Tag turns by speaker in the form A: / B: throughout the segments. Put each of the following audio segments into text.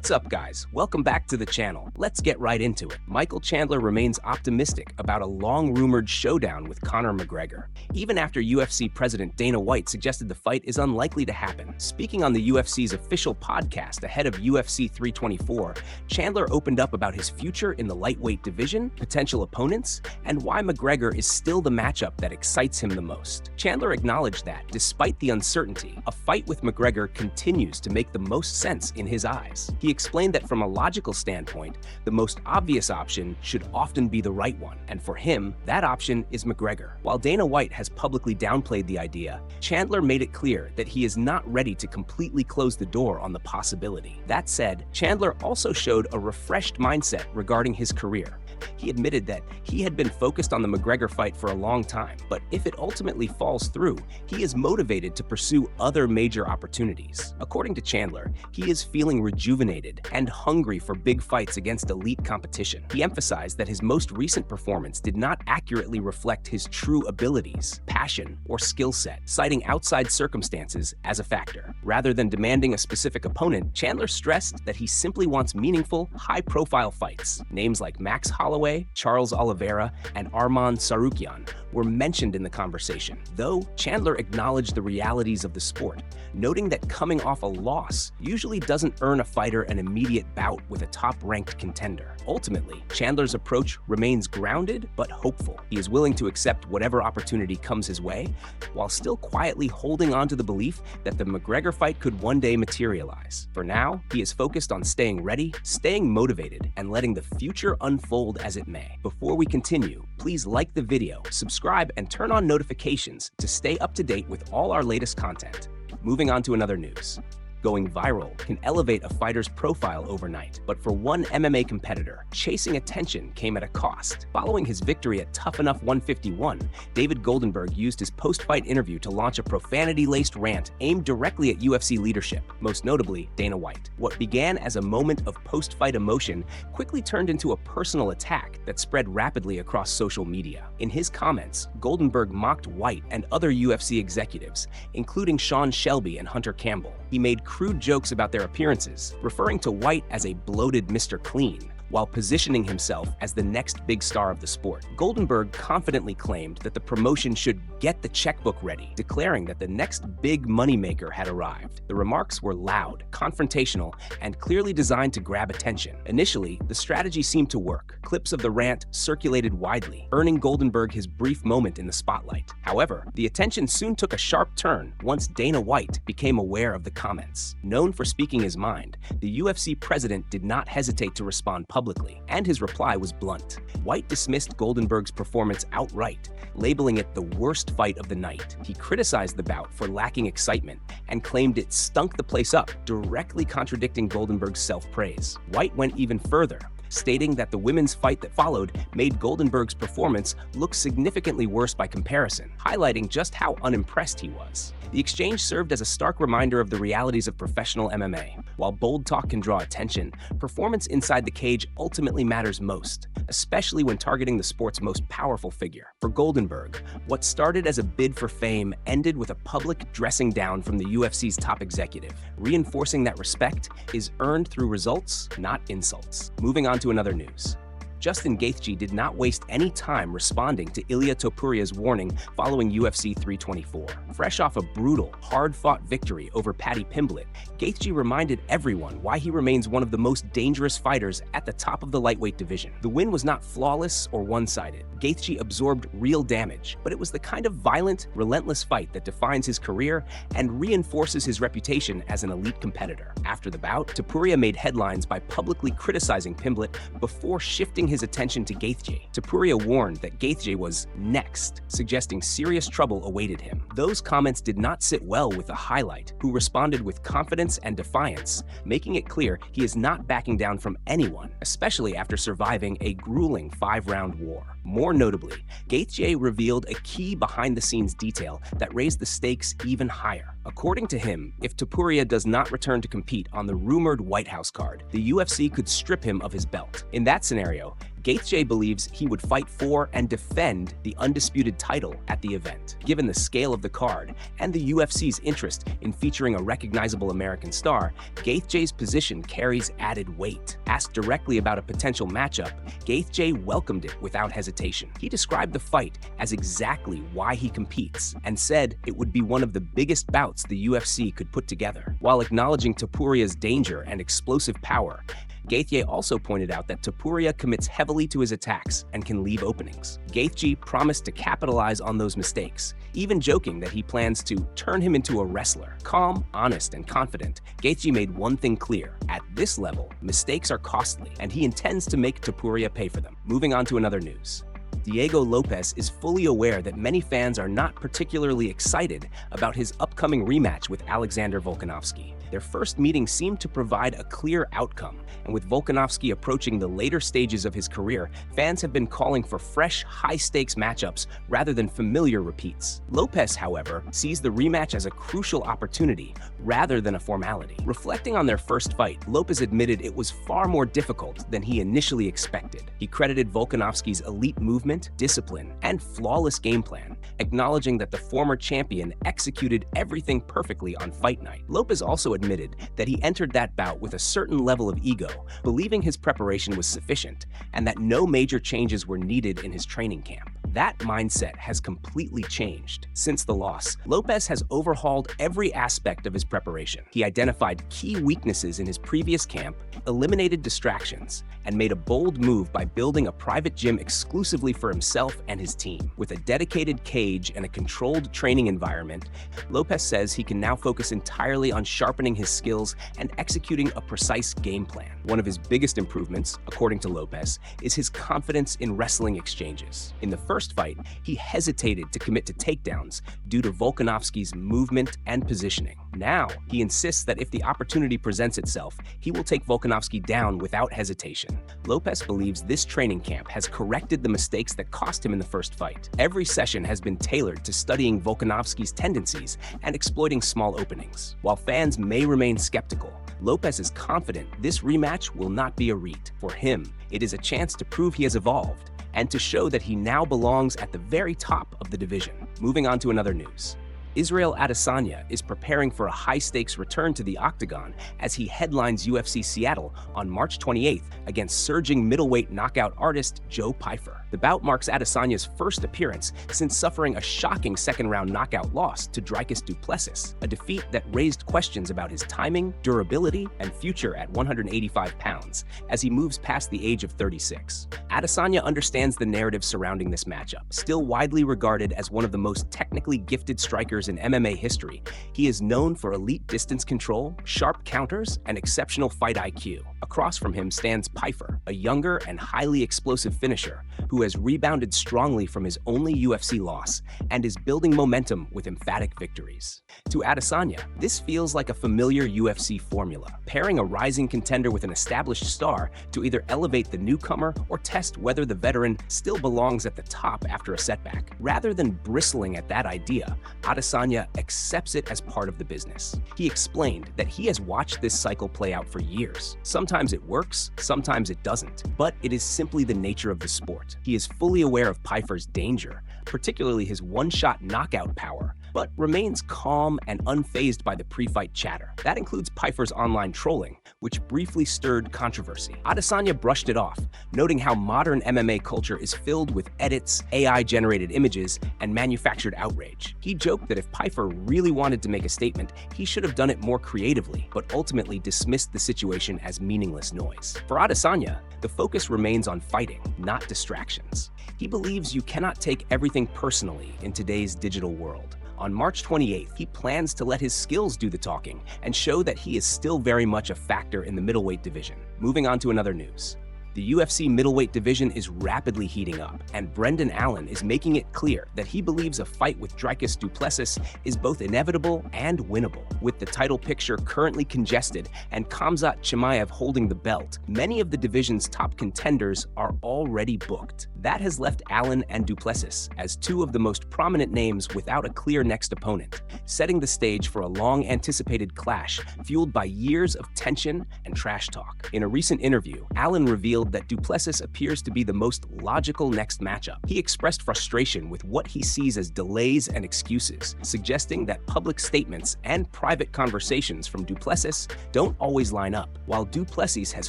A: What's up, guys? Welcome back to the channel. Let's get right into it. Michael Chandler remains optimistic about a long-rumored showdown with Conor McGregor, even after UFC President Dana White suggested the fight is unlikely to happen. Speaking on the UFC's official podcast ahead of UFC 324, Chandler opened up about his future in the lightweight division, potential opponents, and why McGregor is still the matchup that excites him the most. Chandler acknowledged that, despite the uncertainty, a fight with McGregor continues to make the most sense in his eyes. He explained that from a logical standpoint, the most obvious option should often be the right one, and for him, that option is McGregor. While Dana White has publicly downplayed the idea, Chandler made it clear that he is not ready to completely close the door on the possibility. That said, Chandler also showed a refreshed mindset regarding his career. He admitted that he had been focused on the McGregor fight for a long time, but if it ultimately falls through, he is motivated to pursue other major opportunities. According to Chandler, he is feeling rejuvenated and hungry for big fights against elite competition. He emphasized that his most recent performance did not accurately reflect his true abilities, passion, or skill set, citing outside circumstances as a factor. Rather than demanding a specific opponent, Chandler stressed that he simply wants meaningful, high-profile fights. Names like Max Holloway, Charles Oliveira, and Arman Tsarukyan were mentioned in the conversation, though Chandler acknowledged the realities of the sport, noting that coming off a loss usually doesn't earn a fighter an immediate bout with a top-ranked contender. Ultimately, Chandler's approach remains grounded but hopeful. He is willing to accept whatever opportunity comes his way, while still quietly holding on to the belief that the McGregor fight could one day materialize. For now, he is focused on staying ready, staying motivated, and letting the future unfold as it may. Before we continue, please like the video, subscribe, and turn on notifications to stay up to date with all our latest content. Moving on to another news. Going viral can elevate a fighter's profile overnight, but for one MMA competitor, chasing attention came at a cost. Following his victory at Tough Enough 151, David Goldenberg used his post-fight interview to launch a profanity-laced rant aimed directly at UFC leadership, most notably Dana White. What began as a moment of post-fight emotion quickly turned into a personal attack that spread rapidly across social media. In his comments, Goldenberg mocked White and other UFC executives, including Sean Shelby and Hunter Campbell. He made crude jokes about their appearances, referring to White as a bloated Mr. Clean, while positioning himself as the next big star of the sport. Goldenberg confidently claimed that the promotion should get the checkbook ready, declaring that the next big moneymaker had arrived. The remarks were loud, confrontational, and clearly designed to grab attention. Initially, the strategy seemed to work. Clips of the rant circulated widely, earning Goldenberg his brief moment in the spotlight. However, the attention soon took a sharp turn once Dana White became aware of the comments. Known for speaking his mind, the UFC president did not hesitate to respond publicly, and his reply was blunt. White dismissed Goldenberg's performance outright, labeling it the worst fight of the night. He criticized the bout for lacking excitement and claimed it stunk the place up, directly contradicting Goldenberg's self-praise. White went even further, stating that the women's fight that followed made Goldenberg's performance look significantly worse by comparison, highlighting just how unimpressed he was. The exchange served as a stark reminder of the realities of professional MMA. While bold talk can draw attention, performance inside the cage ultimately matters most, especially when targeting the sport's most powerful figure. For Goldenberg, what started as a bid for fame ended with a public dressing down from the UFC's top executive, reinforcing that respect is earned through results, not insults. Moving on to another news. Justin Gaethje did not waste any time responding to Ilia Topuria's warning following UFC 324. Fresh off a brutal, hard-fought victory over Paddy Pimblett, Gaethje reminded everyone why he remains one of the most dangerous fighters at the top of the lightweight division. The win was not flawless or one-sided. Gaethje absorbed real damage, but it was the kind of violent, relentless fight that defines his career and reinforces his reputation as an elite competitor. After the bout, Topuria made headlines by publicly criticizing Pimblett before shifting his attention to Gaethje. Topuria warned that Gaethje was next, suggesting serious trouble awaited him. Those comments did not sit well with the highlight, who responded with confidence and defiance, making it clear he is not backing down from anyone, especially after surviving a grueling 5-round war. More notably, Gaethje revealed a key behind-the-scenes detail that raised the stakes even higher. According to him, if Topuria does not return to compete on the rumored White House card, the UFC could strip him of his belt. In that scenario, Gaethje believes he would fight for and defend the undisputed title at the event. Given the scale of the card and the UFC's interest in featuring a recognizable American star, Gaethje's position carries added weight. Asked directly about a potential matchup, Gaethje welcomed it without hesitation. He described the fight as exactly why he competes and said it would be one of the biggest bouts the UFC could put together. While acknowledging Topuria's danger and explosive power, Gaethje also pointed out that Topuria commits heavily to his attacks and can leave openings. Gaethje promised to capitalize on those mistakes, even joking that he plans to turn him into a wrestler. Calm, honest, and confident, Gaethje made one thing clear. At this level, mistakes are costly, and he intends to make Topuria pay for them. Moving on to another news. Diego Lopez is fully aware that many fans are not particularly excited about his upcoming rematch with Alexander Volkanovski. Their first meeting seemed to provide a clear outcome, and with Volkanovski approaching the later stages of his career, fans have been calling for fresh, high-stakes matchups rather than familiar repeats. Lopez, however, sees the rematch as a crucial opportunity rather than a formality. Reflecting on their first fight, Lopez admitted it was far more difficult than he initially expected. He credited Volkanovski's elite movement, discipline, and flawless game plan, acknowledging that the former champion executed everything perfectly on fight night. Lopez also admitted that he entered that bout with a certain level of ego, believing his preparation was sufficient and that no major changes were needed in his training camp. That mindset has completely changed. Since the loss, Lopez has overhauled every aspect of his preparation. He identified key weaknesses in his previous camp, eliminated distractions, and made a bold move by building a private gym exclusively for himself and his team. With a dedicated cage and a controlled training environment, Lopez says he can now focus entirely on sharpening his skills and executing a precise game plan. One of his biggest improvements, according to Lopez, is his confidence in wrestling exchanges. In the first fight, he hesitated to commit to takedowns due to Volkanovski's movement and positioning. Now, he insists that if the opportunity presents itself, he will take Volkanovski down without hesitation. Lopez believes this training camp has corrected the mistakes that cost him in the first fight. Every session has been tailored to studying Volkanovski's tendencies and exploiting small openings. While fans may remain skeptical, Lopez is confident this rematch will not be a reet. For him, it is a chance to prove he has evolved and to show that he now belongs at the very top of the division. Moving on to another news. Israel Adesanya is preparing for a high-stakes return to the octagon as he headlines UFC Seattle on March 28th against surging middleweight knockout artist Joe Pyfer. The bout marks Adesanya's first appearance since suffering a shocking second-round knockout loss to Dricus du Plessis, a defeat that raised questions about his timing, durability, and future at 185 pounds as he moves past the age of 36. Adesanya understands the narrative surrounding this matchup. Still widely regarded as one of the most technically gifted strikers in MMA history, he is known for elite distance control, sharp counters, and exceptional fight IQ. Across from him stands Pyfer, a younger and highly explosive finisher who has rebounded strongly from his only UFC loss and is building momentum with emphatic victories. To Adesanya, this feels like a familiar UFC formula, pairing a rising contender with an established star to either elevate the newcomer or test whether the veteran still belongs at the top after a setback. Rather than bristling at that idea, Adesanya accepts it as part of the business. He explained that he has watched this cycle play out for years. Sometimes it works, sometimes it doesn't, but it is simply the nature of the sport. He is fully aware of Pyfer's danger, particularly his one-shot knockout power, but remains calm and unfazed by the pre-fight chatter. That includes Pyfer's online trolling, which briefly stirred controversy. Adesanya brushed it off, noting how modern MMA culture is filled with edits, AI-generated images, and manufactured outrage. He joked that if Pyfer really wanted to make a statement, he should have done it more creatively, but ultimately dismissed the situation as meaningless noise. For Adesanya, the focus remains on fighting, not distractions. He believes you cannot take everything personally in today's digital world. On March 28th, he plans to let his skills do the talking and show that he is still very much a factor in the middleweight division. Moving on to another news. The UFC middleweight division is rapidly heating up, and Brendan Allen is making it clear that he believes a fight with Dricus du Plessis is both inevitable and winnable. With the title picture currently congested and Khamzat Chimaev holding the belt, many of the division's top contenders are already booked. That has left Allen and du Plessis as two of the most prominent names without a clear next opponent, setting the stage for a long-anticipated clash fueled by years of tension and trash talk. In a recent interview, Allen revealed revealed that Duplessis appears to be the most logical next matchup. He expressed frustration with what he sees as delays and excuses, suggesting that public statements and private conversations from Duplessis don't always line up. While Duplessis has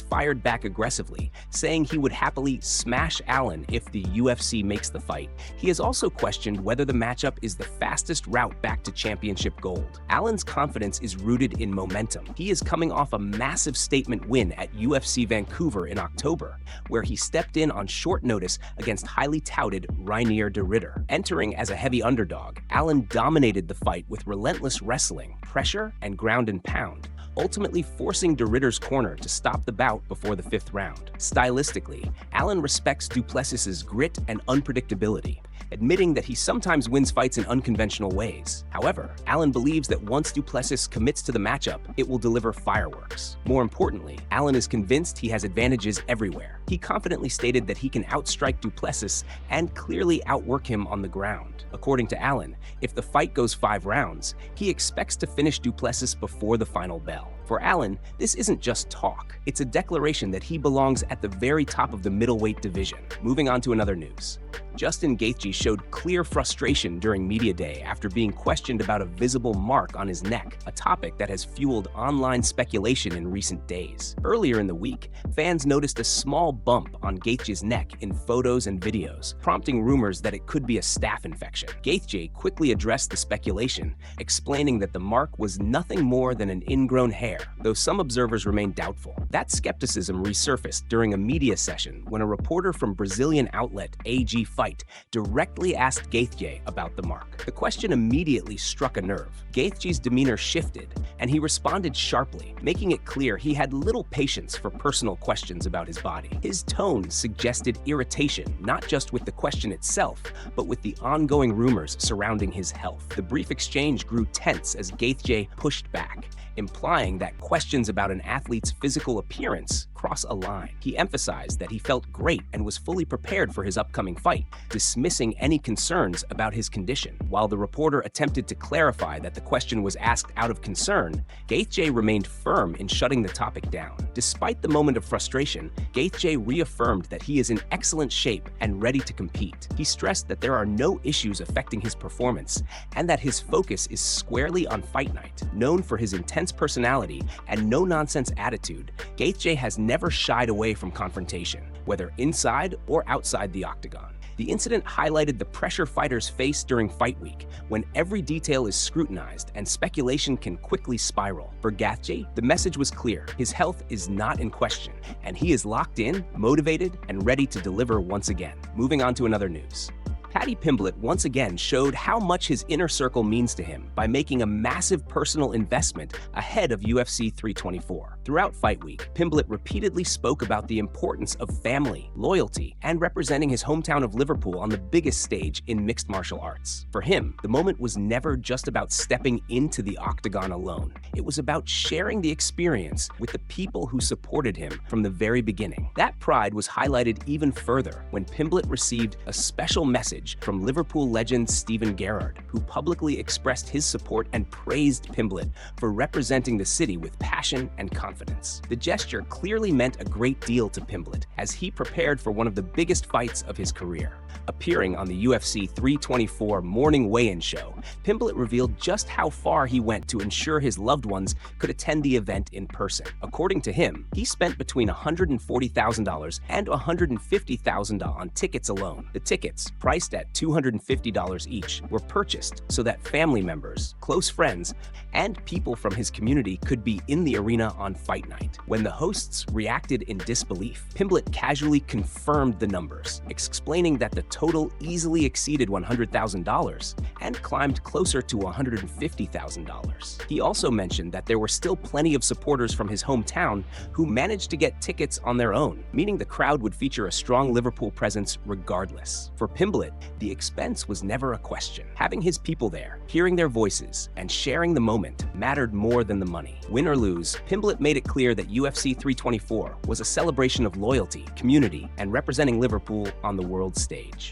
A: fired back aggressively, saying he would happily smash Allen if the UFC makes the fight, he has also questioned whether the matchup is the fastest route back to championship gold. Allen's confidence is rooted in momentum. He is coming off a massive statement win at UFC Vancouver in October, where he stepped in on short notice against highly touted Reinier de Ridder. Entering as a heavy underdog, Allen dominated the fight with relentless wrestling, pressure, and ground and pound, ultimately forcing de Ridder's corner to stop the bout before the 5th round. Stylistically, Allen respects Duplessis's grit and unpredictability, admitting that he sometimes wins fights in unconventional ways. However, Allen believes that once Duplessis commits to the matchup, it will deliver fireworks. More importantly, Allen is convinced he has advantages everywhere. He confidently stated that he can outstrike Duplessis and clearly outwork him on the ground. According to Allen, if the fight goes 5 rounds, he expects to finish Duplessis before the final bell. For Allen, this isn't just talk. It's a declaration that he belongs at the very top of the middleweight division. Moving on to another news. Justin Gaethje showed clear frustration during media day after being questioned about a visible mark on his neck, a topic that has fueled online speculation in recent days. Earlier in the week, fans noticed a small bump on Gaethje's neck in photos and videos, prompting rumors that it could be a staph infection. Gaethje quickly addressed the speculation, explaining that the mark was nothing more than an ingrown hair, though some observers remained doubtful. That skepticism resurfaced during a media session when a reporter from Brazilian outlet AG Fight directly asked Gaethje about the mark. The question immediately struck a nerve. Gaethje's demeanor shifted, and he responded sharply, making it clear he had little patience for personal questions about his body. His tone suggested irritation, not just with the question itself, but with the ongoing rumors surrounding his health. The brief exchange grew tense as Gaethje pushed back, implying that questions about an athlete's physical appearance cross a line. He emphasized that he felt great and was fully prepared for his upcoming fight, dismissing any concerns about his condition. While the reporter attempted to clarify that the question was asked out of concern, Gaethje remained firm in shutting the topic down. Despite the moment of frustration, Gaethje reaffirmed that he is in excellent shape and ready to compete. He stressed that there are no issues affecting his performance and that his focus is squarely on fight night. Known for his intense personality and no-nonsense attitude, Gaethje has never shied away from confrontation, whether inside or outside the octagon. The incident highlighted the pressure fighters face during fight week, when every detail is scrutinized and speculation can quickly spiral. For Gaethje, the message was clear. His health is not in question, and he is locked in, motivated, and ready to deliver once again. Moving on to another news. Paddy Pimblett once again showed how much his inner circle means to him by making a massive personal investment ahead of UFC 324. Throughout fight week, Pimblett repeatedly spoke about the importance of family, loyalty, and representing his hometown of Liverpool on the biggest stage in mixed martial arts. For him, the moment was never just about stepping into the octagon alone. It was about sharing the experience with the people who supported him from the very beginning. That pride was highlighted even further when Pimblett received a special message from Liverpool legend Steven Gerrard, who publicly expressed his support and praised Pimblett for representing the city with passion and confidence. The gesture clearly meant a great deal to Pimblett as he prepared for one of the biggest fights of his career. Appearing on the UFC 324 morning weigh-in show, Pimblett revealed just how far he went to ensure his loved ones could attend the event in person. According to him, he spent between $140,000 and $150,000 on tickets alone. The tickets, priced at $250 each, were purchased so that family members, close friends, and people from his community could be in the arena on fight night. When the hosts reacted in disbelief, Pimblett casually confirmed the numbers, explaining that the total easily exceeded $100,000 and climbed closer to $150,000. He also mentioned that there were still plenty of supporters from his hometown who managed to get tickets on their own, meaning the crowd would feature a strong Liverpool presence regardless. For Pimblett, the expense was never a question. Having his people there, hearing their voices, and sharing the moment mattered more than the money. Win or lose, Pimblett made it clear that UFC 324 was a celebration of loyalty, community, and representing Liverpool on the world stage.